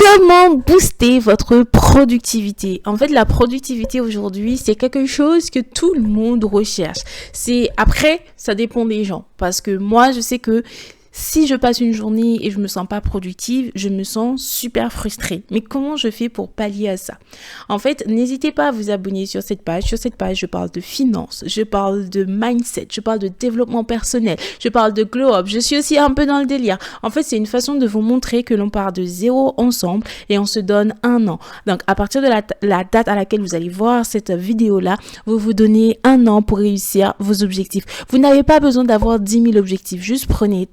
Comment booster votre productivité? En fait, la productivité aujourd'hui, c'est quelque chose que tout le monde recherche. Après, ça dépend des gens. Parce que moi, je sais que si je passe une journée et je me sens pas productive, je me sens super frustrée. Mais comment je fais pour pallier à ça? En fait, n'hésitez pas à vous abonner sur cette page. Sur cette page, je parle de finances, je parle de mindset, je parle de développement personnel, je parle de glow up. Je suis aussi un peu dans le délire. En fait, c'est une façon de vous montrer que l'on part de zéro ensemble et on se donne un an. Donc, à partir de la date à laquelle vous allez voir cette vidéo-là, vous vous donnez un an pour réussir vos objectifs. Vous n'avez pas besoin d'avoir 10 000 objectifs. Juste prenez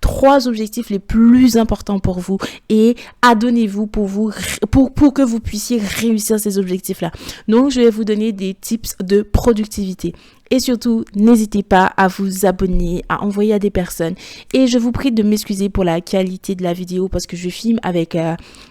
trois objectifs les plus importants pour vous et adonnez-vous pour que vous puissiez réussir ces objectifs-là. Donc, je vais vous donner des tips de productivité. Et surtout, n'hésitez pas à vous abonner, à envoyer à des personnes. Et je vous prie de m'excuser pour la qualité de la vidéo parce que je filme avec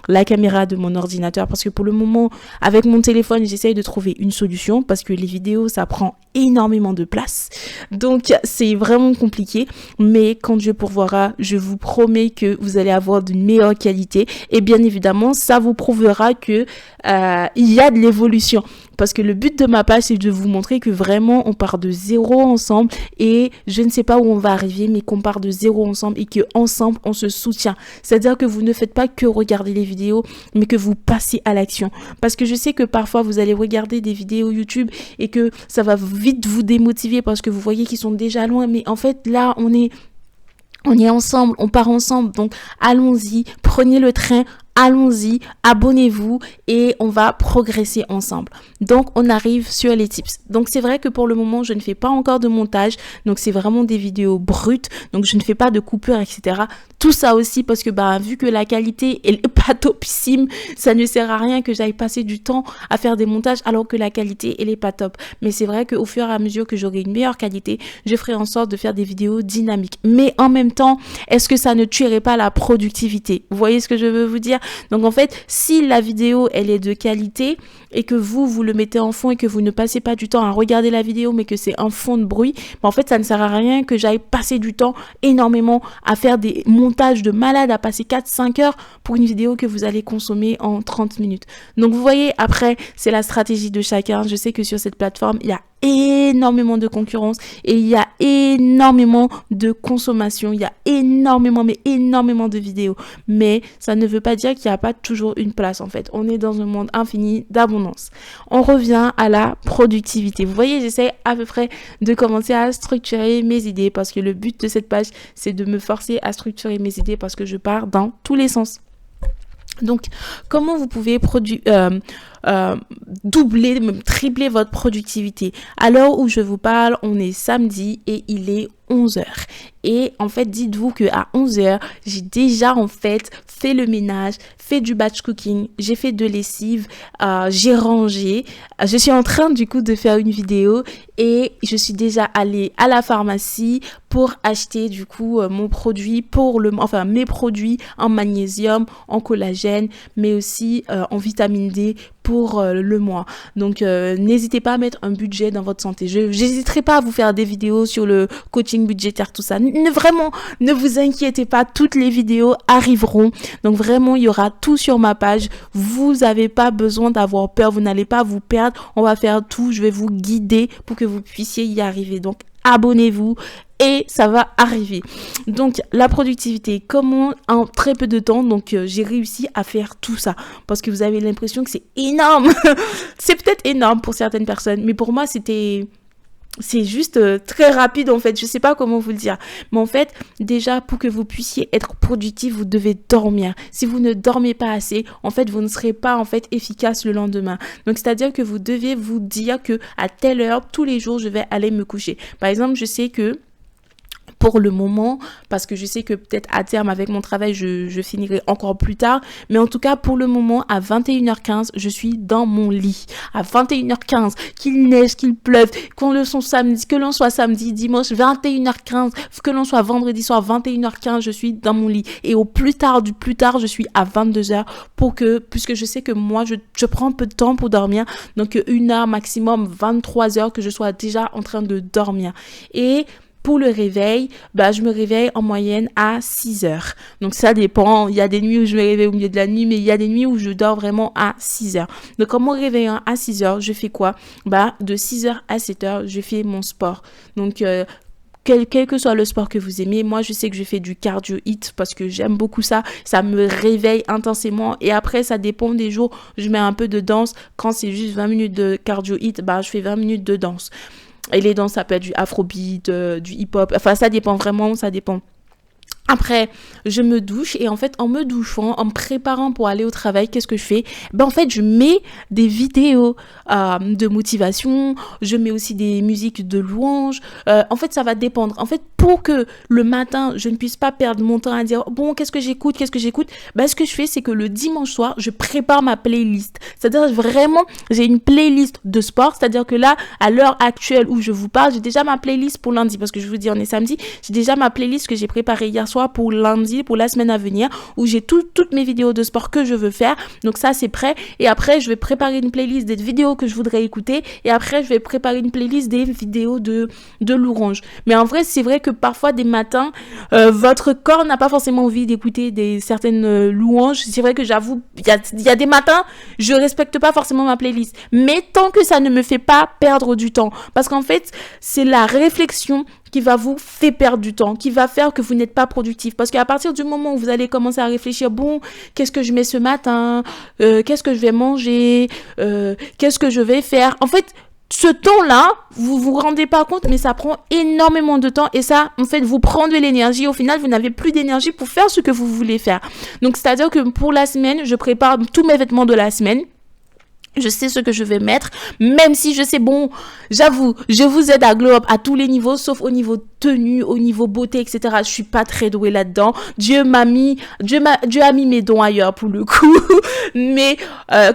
la caméra de mon ordinateur. Parce que pour le moment, avec mon téléphone, j'essaye de trouver une solution parce que les vidéos, ça prend énormément de place. Donc, c'est vraiment compliqué. Mais quand Dieu pourvoira, je vous promets que vous allez avoir d'une meilleure qualité. Et bien évidemment, ça vous prouvera que il y a de l'évolution. Parce que le but de ma page, c'est de vous montrer que vraiment, on part de zéro ensemble et je ne sais pas où on va arriver, mais qu'on part de zéro ensemble et qu'ensemble, on se soutient. C'est-à-dire que vous ne faites pas que regarder les vidéos, mais que vous passez à l'action. Parce que je sais que parfois, vous allez regarder des vidéos YouTube et que ça va vite vous démotiver parce que vous voyez qu'ils sont déjà loin. Mais en fait, là, on est ensemble, on part ensemble. Donc, allons-y, prenez le train. Allons-y, abonnez-vous et on va progresser ensemble. Donc, on arrive sur les tips. Donc, c'est vrai que pour le moment, je ne fais pas encore de montage. Donc, c'est vraiment des vidéos brutes. Donc, je ne fais pas de coupures, etc. Tout ça aussi parce que, vu que la qualité, elle est pas topissime, ça ne sert à rien que j'aille passer du temps à faire des montages alors que la qualité, elle est pas top. Mais c'est vrai qu'au fur et à mesure que j'aurai une meilleure qualité, je ferai en sorte de faire des vidéos dynamiques. Mais en même temps, est-ce que ça ne tuerait pas la productivité? Vous voyez ce que je veux vous dire? Donc en fait, si la vidéo elle est de qualité et que vous le mettez en fond et que vous ne passez pas du temps à regarder la vidéo mais que c'est un fond de bruit, en fait ça ne sert à rien que j'aille passer du temps énormément à faire des montages de malade, à passer 4-5 heures pour une vidéo que vous allez consommer en 30 minutes. Donc vous voyez, après c'est la stratégie de chacun. Je sais que sur cette plateforme, il y a énormément de concurrence et il y a énormément de consommation, il y a énormément de vidéos, mais ça ne veut pas dire qu'il n'y a pas toujours une place. En fait, on est dans un monde infini d'abondance. On revient à la productivité. Vous voyez, j'essaie à peu près de commencer à structurer mes idées parce que le but de cette page, c'est de me forcer à structurer mes idées parce que je pars dans tous les sens. Donc, comment vous pouvez doubler, même tripler votre productivité? À l'heure où je vous parle, on est samedi et il est 11h. Et en fait, dites-vous qu'à 11h, j'ai déjà en fait fait le ménage, fait du batch cooking, j'ai fait de lessive, j'ai rangé. Je suis en train du coup de faire une vidéo et je suis déjà allée à la pharmacie pour acheter du coup mes produits en magnésium, en collagène, mais aussi en vitamine D pour le mois. Donc, n'hésitez pas à mettre un budget dans votre santé. Je n'hésiterai pas à vous faire des vidéos sur le coaching budgétaire, tout ça. Vraiment, ne vous inquiétez pas, toutes les vidéos arriveront. Donc, vraiment, il y aura tout sur ma page. Vous n'avez pas besoin d'avoir peur, vous n'allez pas vous perdre. On va faire tout, je vais vous guider pour que vous puissiez y arriver. Donc, abonnez-vous et ça va arriver. Donc la productivité, comment en très peu de temps, donc j'ai réussi à faire tout ça parce que vous avez l'impression que c'est énorme. C'est peut-être énorme pour certaines personnes, mais pour moi c'est juste très rapide en fait, je sais pas comment vous le dire. Mais en fait, déjà pour que vous puissiez être productif, vous devez dormir. Si vous ne dormez pas assez, en fait, vous ne serez pas en fait efficace le lendemain. Donc c'est-à-dire que vous devez vous dire que à telle heure tous les jours, je vais aller me coucher. Par exemple, je sais que pour le moment, parce que je sais que peut-être à terme avec mon travail je finirai encore plus tard, mais en tout cas pour le moment à 21h15 je suis dans mon lit. À 21h15, qu'il neige, qu'il pleuve, que l'on soit samedi, dimanche 21h15, que l'on soit vendredi soir 21h15, je suis dans mon lit. Et au plus tard je suis à 22h puisque je sais que moi je prends un peu de temps pour dormir, donc 1 heure maximum 23h que je sois déjà en train de dormir. Et pour le réveil, bah, je me réveille en moyenne à 6 heures. Donc ça dépend, il y a des nuits où je me réveille au milieu de la nuit, mais il y a des nuits où je dors vraiment à 6 heures. Donc en me réveillant à 6 heures, je fais quoi? Bah, de 6 heures à 7 heures, je fais mon sport. Donc quel que soit le sport que vous aimez, moi je sais que je fais du cardio hit parce que j'aime beaucoup ça, ça me réveille intensément et après ça dépend des jours, je mets un peu de danse, quand c'est juste 20 minutes de cardio hit, bah je fais 20 minutes de danse. Et les danses ça peut être du afrobeat, du hip-hop, enfin ça dépend vraiment, ça dépend. Après, je me douche et en fait, en me douchant, en me préparant pour aller au travail, qu'est-ce que je fais? Ben en fait, je mets des vidéos de motivation, je mets aussi des musiques de louange. En fait, ça va dépendre. En fait, pour que le matin, je ne puisse pas perdre mon temps à dire bon, qu'est-ce que j'écoute? Ben, ce que je fais, c'est que le dimanche soir, je prépare ma playlist. C'est-à-dire vraiment, j'ai une playlist de sport. C'est-à-dire que là, à l'heure actuelle où je vous parle, j'ai déjà ma playlist pour lundi parce que je vous dis, on est samedi. J'ai déjà ma playlist que j'ai préparée hier soir pour lundi, pour la semaine à venir, où j'ai toutes mes vidéos de sport que je veux faire. Donc ça, c'est prêt. Et après, je vais préparer une playlist des vidéos que je voudrais écouter. Et après, je vais préparer une playlist des vidéos de louange. Mais en vrai, c'est vrai que parfois, des matins, votre corps n'a pas forcément envie d'écouter certaines louanges. C'est vrai que j'avoue, il y a des matins, je respecte pas forcément ma playlist. Mais tant que ça ne me fait pas perdre du temps. Parce qu'en fait, c'est la réflexion qui va vous faire perdre du temps, qui va faire que vous n'êtes pas productif. Parce qu'à partir du moment où vous allez commencer à réfléchir, bon, qu'est-ce que je mets ce matin, qu'est-ce que je vais manger, qu'est-ce que je vais faire. En fait, ce temps-là, vous vous rendez pas compte, mais ça prend énormément de temps et ça, en fait, vous prend de l'énergie. Au final, vous n'avez plus d'énergie pour faire ce que vous voulez faire. Donc, c'est-à-dire que pour la semaine, je prépare tous mes vêtements de la semaine. Je sais ce que je vais mettre, même si je sais, bon, j'avoue, je vous aide à glow up à tous les niveaux, sauf au niveau tenue, au niveau beauté, etc. Je suis pas très douée là-dedans. Dieu a mis mes dons ailleurs pour le coup. Mais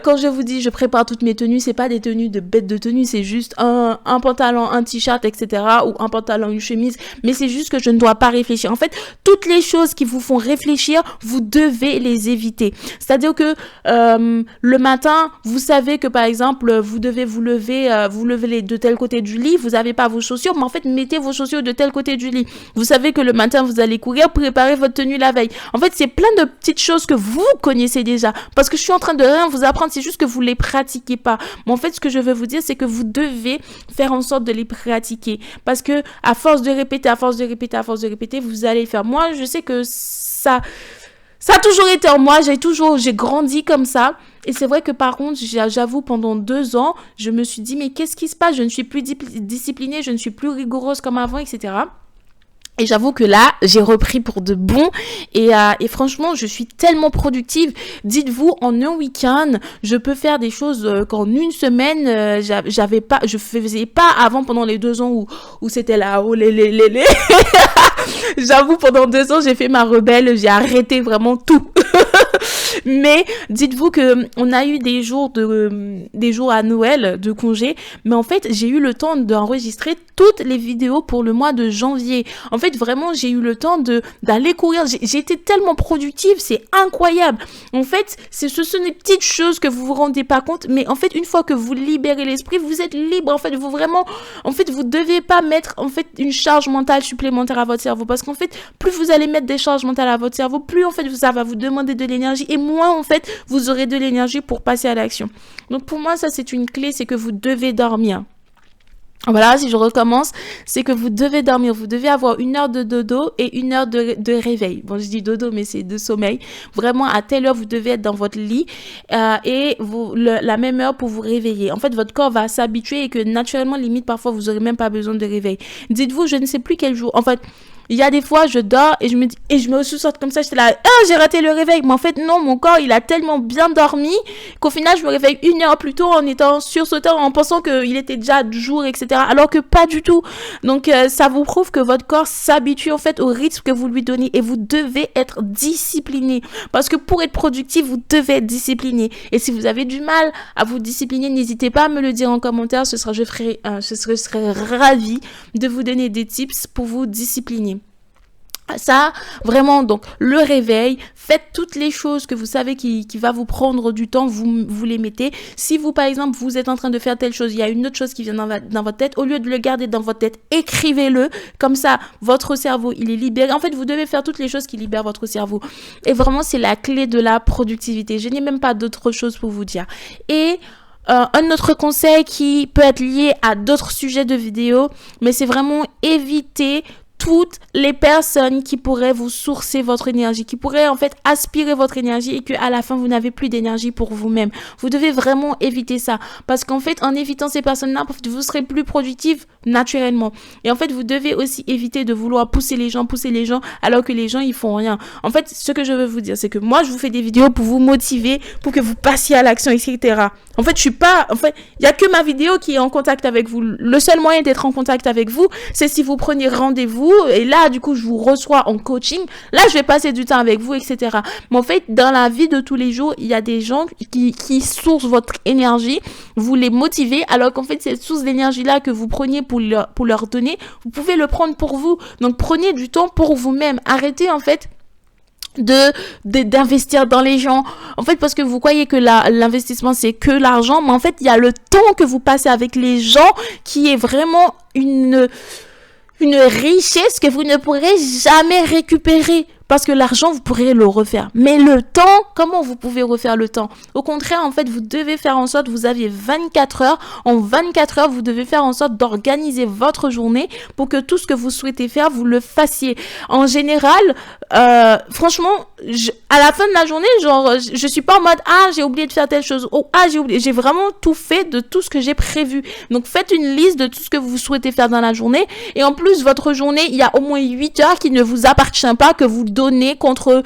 quand je vous dis, je prépare toutes mes tenues, c'est pas des tenues de bête de tenue, c'est juste un pantalon, un t-shirt, etc. ou un pantalon, une chemise. Mais c'est juste que je ne dois pas réfléchir. En fait, toutes les choses qui vous font réfléchir, vous devez les éviter. C'est-à-dire que le matin, vous savez que par exemple vous devez vous lever de tel côté du lit, vous n'avez pas vos chaussures, mais en fait mettez vos chaussures de tel côté du lit. Vous savez que le matin vous allez courir, préparez votre tenue la veille. En fait c'est plein de petites choses que vous connaissez déjà, parce que je suis en train de rien vous apprendre, c'est juste que vous les pratiquez pas. Mais en fait ce que je veux vous dire c'est que vous devez faire en sorte de les pratiquer, parce que à force de répéter, vous allez le faire. Moi je sais que ça a toujours été en moi, j'ai grandi comme ça. Et c'est vrai que par contre, j'avoue, pendant 2 ans, je me suis dit, mais qu'est-ce qui se passe? Je ne suis plus disciplinée, je ne suis plus rigoureuse comme avant, etc. Et j'avoue que là, j'ai repris pour de bon et franchement, je suis tellement productive. Dites-vous, en un week-end, je peux faire des choses qu'en une semaine, je faisais pas avant pendant les 2 ans où c'était là, oh les. J'avoue, pendant 2 ans, j'ai fait ma rebelle, j'ai arrêté vraiment tout. Mais dites-vous que on a eu des jours à Noël de congé, mais en fait j'ai eu le temps d'enregistrer toutes les vidéos pour le mois de janvier. En fait vraiment j'ai eu le temps d'aller courir. J'ai été tellement productive, c'est incroyable. En fait ce sont des petites choses que vous vous rendez pas compte, mais en fait une fois que vous libérez l'esprit, vous êtes libre. En fait vous devez pas mettre en fait une charge mentale supplémentaire à votre cerveau, parce qu'en fait plus vous allez mettre des charges mentales à votre cerveau, plus en fait ça va vous demander de l'énergie et moins en fait vous aurez de l'énergie pour passer à l'action. Donc pour moi ça c'est une clé, c'est que vous devez dormir. Voilà, si je recommence, c'est que vous devez dormir, vous devez avoir 1 heure de dodo et 1 heure de réveil. Bon, je dis dodo, mais c'est de sommeil. Vraiment, à telle heure, vous devez être dans votre lit et la même heure pour vous réveiller. En fait, votre corps va s'habituer et que naturellement, limite, parfois, vous n'aurez même pas besoin de réveil. Dites-vous, je ne sais plus quel jour. En fait, il y a des fois, je dors et je me sous-sorte comme ça, j'étais là, j'ai raté le réveil. Mais en fait, non, mon corps, il a tellement bien dormi qu'au final, je me réveille 1 heure plus tôt en étant sursautant, en pensant qu'il était déjà jour, etc. Alors que pas du tout. Donc, ça vous prouve que votre corps s'habitue en fait au rythme que vous lui donnez et vous devez être discipliné. Parce que pour être productif, vous devez être discipliné. Et si vous avez du mal à vous discipliner, n'hésitez pas à me le dire en commentaire. Je serai ravie de vous donner des tips pour vous discipliner. Ça, vraiment, donc, le réveil, faites toutes les choses que vous savez qui va vous prendre du temps, vous les mettez. Si vous, par exemple, vous êtes en train de faire telle chose, il y a une autre chose qui vient dans votre tête, au lieu de le garder dans votre tête, écrivez-le. Comme ça, votre cerveau, il est libéré. En fait, vous devez faire toutes les choses qui libèrent votre cerveau. Et vraiment, c'est la clé de la productivité. Je n'ai même pas d'autres choses pour vous dire. Et un autre conseil qui peut être lié à d'autres sujets de vidéo, mais c'est vraiment éviter toutes les personnes qui pourraient vous sourcer votre énergie, qui pourraient en fait aspirer votre énergie et qu'à la fin vous n'avez plus d'énergie pour vous-même. Vous devez vraiment éviter ça parce qu'en fait en évitant ces personnes-là, vous serez plus productif naturellement. Et en fait vous devez aussi éviter de vouloir pousser les gens alors que les gens ils font rien. En fait ce que je veux vous dire c'est que moi je vous fais des vidéos pour vous motiver, pour que vous passiez à l'action, etc. En fait il y a que ma vidéo qui est en contact avec vous. Le seul moyen d'être en contact avec vous, c'est si vous prenez rendez-vous. Et là, du coup, je vous reçois en coaching. Là, je vais passer du temps avec vous, etc. Mais en fait, dans la vie de tous les jours, il y a des gens qui sourcent votre énergie. Vous les motivez. Alors qu'en fait, cette source d'énergie-là que vous preniez pour leur donner, vous pouvez le prendre pour vous. Donc, prenez du temps pour vous-même. Arrêtez, en fait, d'investir dans les gens. En fait, parce que vous croyez que l'investissement, c'est que l'argent. Mais en fait, il y a le temps que vous passez avec les gens qui est vraiment une richesse que vous ne pourrez jamais récupérer. Parce que l'argent, vous pourrez le refaire. Mais le temps, comment vous pouvez refaire le temps? Au contraire, en fait, vous devez faire en sorte, vous aviez 24 heures. En 24 heures, vous devez faire en sorte d'organiser votre journée pour que tout ce que vous souhaitez faire, vous le fassiez. En général, franchement, à la fin de la journée, genre, je suis pas en mode, j'ai oublié de faire telle chose. J'ai oublié. J'ai vraiment tout fait de tout ce que j'ai prévu. Donc, faites une liste de tout ce que vous souhaitez faire dans la journée. Et en plus, votre journée, il y a au moins 8 heures qui ne vous appartient pas, que vous donner contre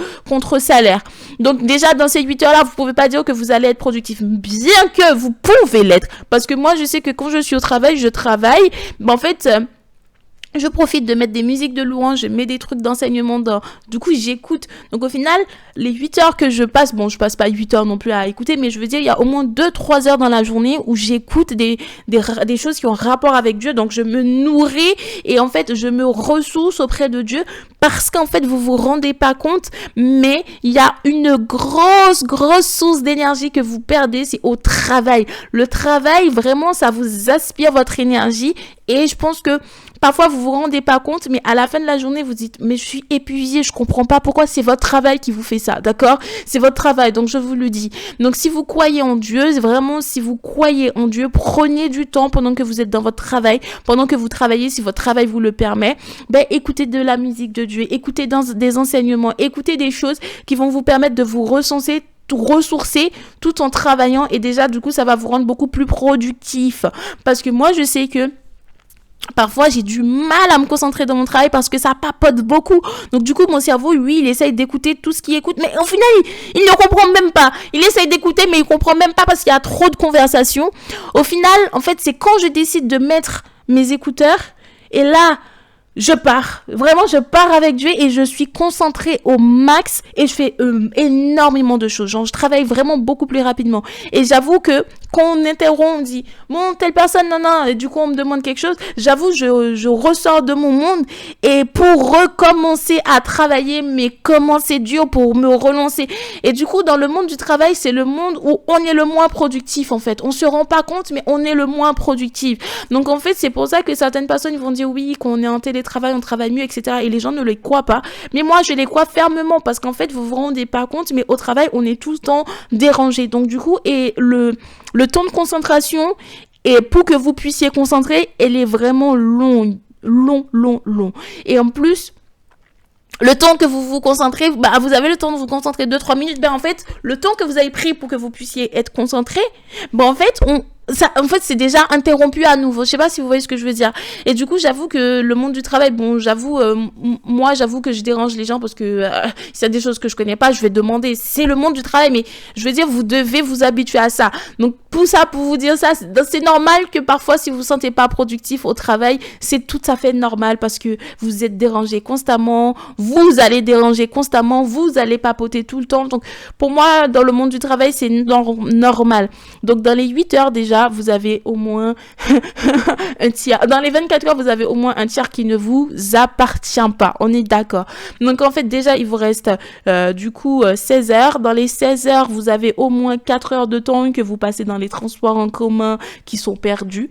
salaire. Donc déjà dans ces 8 heures-là, vous pouvez pas dire que vous allez être productif, bien que vous pouvez l'être. Parce que moi, je sais que quand je suis au travail, je travaille. Mais en fait, je profite de mettre des musiques de louange, je mets des trucs d'enseignement du coup, j'écoute. Donc, au final, les 8 heures que je passe, bon, je passe pas 8 heures non plus à écouter, mais je veux dire, il y a au moins 2-3 heures dans la journée où j'écoute des choses qui ont rapport avec Dieu. Donc, je me nourris et en fait, je me ressource auprès de Dieu parce qu'en fait, vous vous rendez pas compte, mais il y a une grosse source d'énergie que vous perdez, c'est au travail. Le travail, vraiment, ça vous aspire votre énergie et je pense que parfois, vous vous rendez pas compte, mais à la fin de la journée, vous dites, mais je suis épuisée, je comprends pas pourquoi c'est votre travail qui vous fait ça, d'accord? C'est votre travail, donc je vous le dis. Donc, si vous croyez en Dieu, vraiment, si vous croyez en Dieu, prenez du temps pendant que vous êtes dans votre travail, pendant que vous travaillez, si votre travail vous le permet, écoutez de la musique de Dieu, écoutez des enseignements, écoutez des choses qui vont vous permettre de vous ressourcer tout en travaillant et déjà, du coup, ça va vous rendre beaucoup plus productif. Parce que moi, je sais que parfois, j'ai du mal à me concentrer dans mon travail parce que ça papote beaucoup. Donc, du coup, mon cerveau, lui, il essaye d'écouter tout ce qu'il écoute. Mais au final, il ne comprend même pas. Il essaye d'écouter, mais il comprend même pas parce qu'il y a trop de conversations. Au final, en fait, c'est quand je décide de mettre mes écouteurs et là, je pars. Vraiment, je pars avec Dieu et je suis concentrée au max et je fais énormément de choses. Genre, je travaille vraiment beaucoup plus rapidement. Et j'avoue que quand on interrompt, on dit, bon, telle personne, non, et du coup, on me demande quelque chose. J'avoue, je ressors de mon monde et pour recommencer à travailler, mais comment c'est dur pour me relancer. Et du coup, dans le monde du travail, c'est le monde où on est le moins productif, en fait. On se rend pas compte, mais on est le moins productif. Donc, en fait, c'est pour ça que certaines personnes vont dire, oui, qu'on est en télétravail, on travaille mieux, etc. Et les gens ne les croient pas. Mais moi, je les crois fermement parce qu'en fait, vous vous rendez pas compte, mais au travail, on est tout le temps dérangé. Donc, du coup, et le temps de concentration, et pour que vous puissiez concentrer, elle est vraiment long. Et en plus, le temps que vous vous concentrez, vous avez le temps de vous concentrer 2-3 minutes. En fait, le temps que vous avez pris pour que vous puissiez être concentré, en fait, c'est déjà interrompu à nouveau. Je sais pas si vous voyez ce que je veux dire. Et du coup, j'avoue que le monde du travail, moi, j'avoue que je dérange les gens parce que s'il y a des choses que je connais pas, je vais demander. C'est le monde du travail, mais je veux dire, vous devez vous habituer à ça. Donc, Pour ça, pour vous dire ça, c'est normal que parfois, si vous vous sentez pas productif au travail, c'est tout à fait normal parce que vous êtes dérangé constamment, vous allez déranger constamment, vous allez papoter tout le temps. Donc, pour moi, dans le monde du travail, c'est normal. Donc, dans les 8 heures déjà, vous avez au moins un tiers. Dans les 24 heures, vous avez au moins un tiers qui ne vous appartient pas. On est d'accord. Donc, en fait, déjà, il vous reste du coup 16 heures. Dans les 16 heures, vous avez au moins 4 heures de temps que vous passez dans les transports en commun qui sont perdus.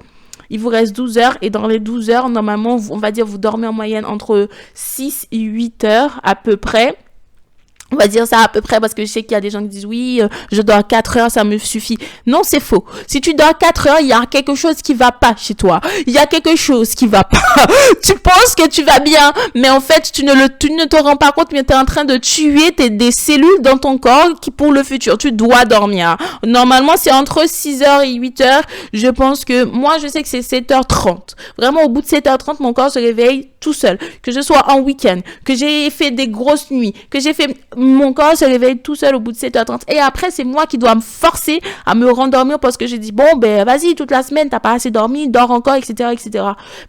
Il vous reste 12 heures et dans les 12 heures, normalement, on va dire vous dormez en moyenne entre 6 et 8 heures à peu près. On va dire ça à peu près parce que je sais qu'il y a des gens qui disent oui, je dors 4 heures, ça me suffit. Non, c'est faux. Si tu dors 4 heures, il y a quelque chose qui va pas chez toi. Il y a quelque chose qui va pas. Tu penses que tu vas bien, mais en fait, tu ne te rends pas compte, mais tu es en train de tuer des cellules dans ton corps qui pour le futur. Tu dois dormir. Normalement, c'est entre 6 heures et 8 heures. Je pense que moi, je sais que c'est 7h30. Vraiment, au bout de 7h30, mon corps se réveille tout seul. Que je sois en week-end, que j'ai fait des grosses nuits, que j'ai fait... Mon corps se réveille tout seul au bout de 7h30. Et après, c'est moi qui dois me forcer à me rendormir parce que j'ai dit, bon, ben, vas-y, toute la semaine, t'as pas assez dormi, dors encore, etc., etc.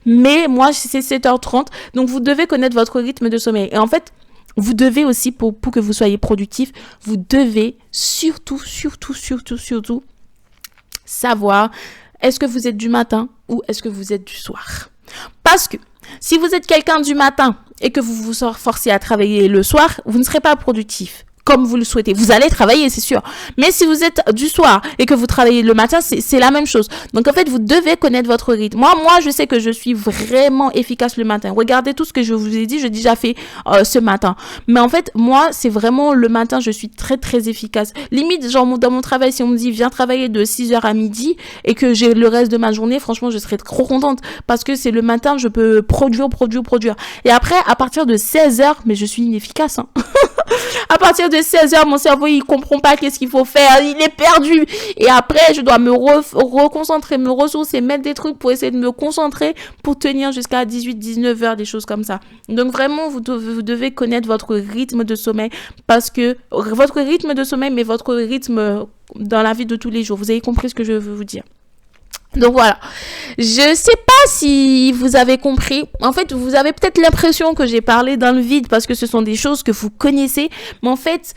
Mais moi, c'est 7h30. Donc, vous devez connaître votre rythme de sommeil. Et en fait, vous devez aussi, pour que vous soyez productif, vous devez surtout savoir est-ce que vous êtes du matin ou est-ce que vous êtes du soir. Parce que si vous êtes quelqu'un du matin et que vous vous forcez à travailler le soir, vous ne serez pas productif comme vous le souhaitez. Vous allez travailler, c'est sûr. Mais si vous êtes du soir et que vous travaillez le matin, c'est la même chose. Donc, en fait, vous devez connaître votre rythme. Moi, je sais que je suis vraiment efficace le matin. Regardez tout ce que je vous ai dit, j'ai déjà fait ce matin. Mais en fait, moi, c'est vraiment le matin, je suis très, très efficace. Limite, genre, dans mon travail, si on me dit, viens travailler de 6h à midi et que j'ai le reste de ma journée, franchement, je serais trop contente parce que c'est le matin, je peux produire. Et après, à partir de 16h, mais je suis inefficace, hein. À partir de 16h, mon cerveau, il comprend pas qu'est-ce qu'il faut faire. Il est perdu. Et après, je dois me reconcentrer, me ressourcer, mettre des trucs pour essayer de me concentrer pour tenir jusqu'à 18-19h, des choses comme ça. Donc vraiment, vous devez connaître votre rythme de sommeil parce que votre rythme de sommeil, mais votre rythme dans la vie de tous les jours. Vous avez compris ce que je veux vous dire? Donc voilà, je sais pas si vous avez compris. En fait, vous avez peut-être l'impression que j'ai parlé dans le vide parce que ce sont des choses que vous connaissez. Mais en fait,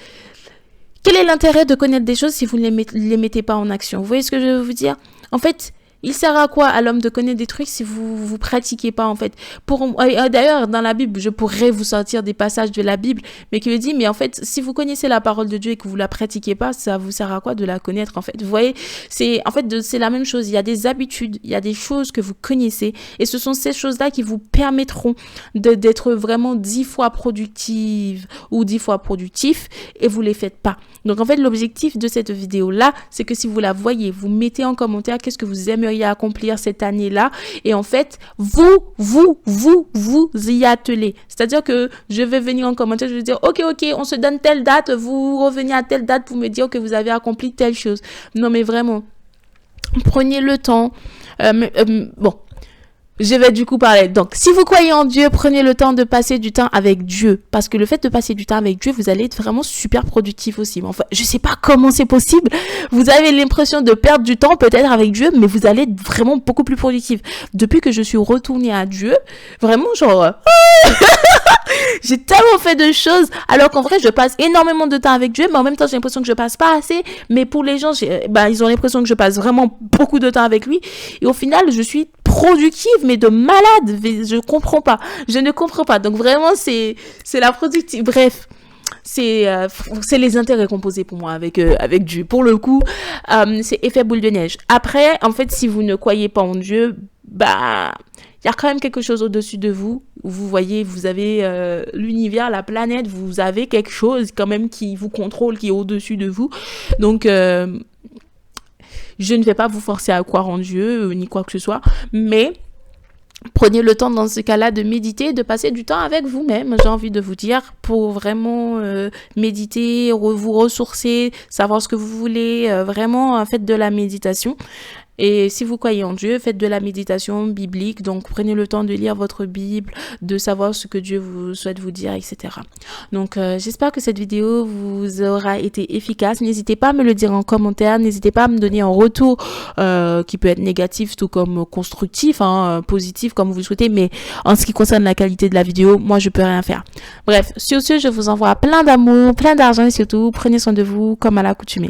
quel est l'intérêt de connaître des choses si vous ne les mettez pas en action? Vous voyez ce que je veux vous dire? En fait, il sert à quoi à l'homme de connaître des trucs si vous pratiquez pas en fait? D'ailleurs, dans la Bible, je pourrais vous sortir des passages de la Bible, mais qui me dit, mais en fait, si vous connaissez la parole de Dieu et que vous la pratiquez pas, ça vous sert à quoi de la connaître en fait? Vous voyez, c'est la même chose. Il y a des habitudes, il y a des choses que vous connaissez, et ce sont ces choses-là qui vous permettront d'être vraiment 10 fois productive ou 10 fois productif, et vous les faites pas. Donc en fait, l'objectif de cette vidéo-là, c'est que si vous la voyez, vous mettez en commentaire qu'est-ce que vous aimeriez accomplir cette année-là. Et en fait, vous y attelez. C'est-à-dire que je vais venir en commentaire, je vais dire, ok, on se donne telle date, vous revenez à telle date pour me dire que vous avez accompli telle chose. Non, mais vraiment, prenez le temps. Bon. Je vais du coup parler. Donc, si vous croyez en Dieu, prenez le temps de passer du temps avec Dieu. Parce que le fait de passer du temps avec Dieu, vous allez être vraiment super productif aussi. Mais enfin, je sais pas comment c'est possible. Vous avez l'impression de perdre du temps peut-être avec Dieu, mais vous allez être vraiment beaucoup plus productif. Depuis que je suis retournée à Dieu, vraiment genre... J'ai tellement fait de choses, alors qu'en vrai, je passe énormément de temps avec Dieu, mais en même temps, j'ai l'impression que je passe pas assez. Mais pour les gens, ils ont l'impression que je passe vraiment beaucoup de temps avec lui. Et au final, je suis productive, mais de malade. Je comprends pas. Je ne comprends pas. Donc vraiment, c'est la productive. Bref. C'est les intérêts composés pour moi avec Dieu. Pour le coup, c'est effet boule de neige. Après, en fait, si vous ne croyez pas en Dieu, il y a quand même quelque chose au-dessus de vous. Vous voyez, vous avez l'univers, la planète, vous avez quelque chose quand même qui vous contrôle, qui est au-dessus de vous. Donc, je ne vais pas vous forcer à croire en Dieu, ni quoi que ce soit, mais... Prenez le temps dans ce cas-là de méditer, de passer du temps avec vous-même, j'ai envie de vous dire, pour vraiment méditer, vous ressourcer, savoir ce que vous voulez, vraiment faites de la méditation. Et si vous croyez en Dieu, faites de la méditation biblique. Donc, prenez le temps de lire votre Bible, de savoir ce que Dieu vous souhaite vous dire, etc. Donc, j'espère que cette vidéo vous aura été efficace. N'hésitez pas à me le dire en commentaire. N'hésitez pas à me donner un retour qui peut être négatif tout comme constructif, positif comme vous le souhaitez. Mais en ce qui concerne la qualité de la vidéo, moi, je peux rien faire. Bref, sur ce, je vous envoie plein d'amour, plein d'argent et surtout, prenez soin de vous comme à l'accoutumée.